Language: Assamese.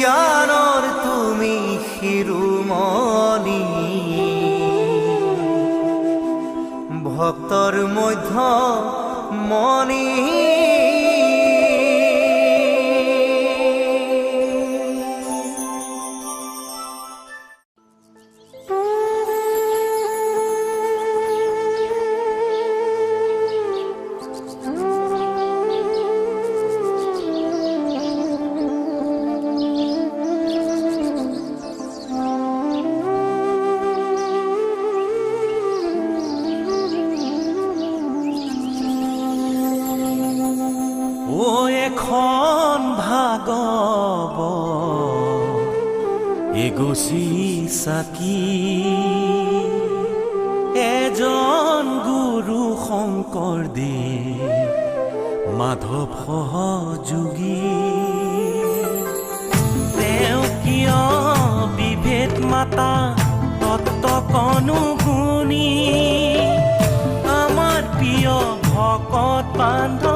জ্ঞানৰ তুমি শিৰোমণি ভক্তৰ মধ্য মণি এখন ভাগব এগছি চাকি এজন গুৰু শংকৰদেৱ মাধৱ সহযোগী তেওঁ কিয় বিভেদ মাতা তত্ত্ব অনুগুণী আমাৰ প্ৰিয় ভকত বান্ধৱ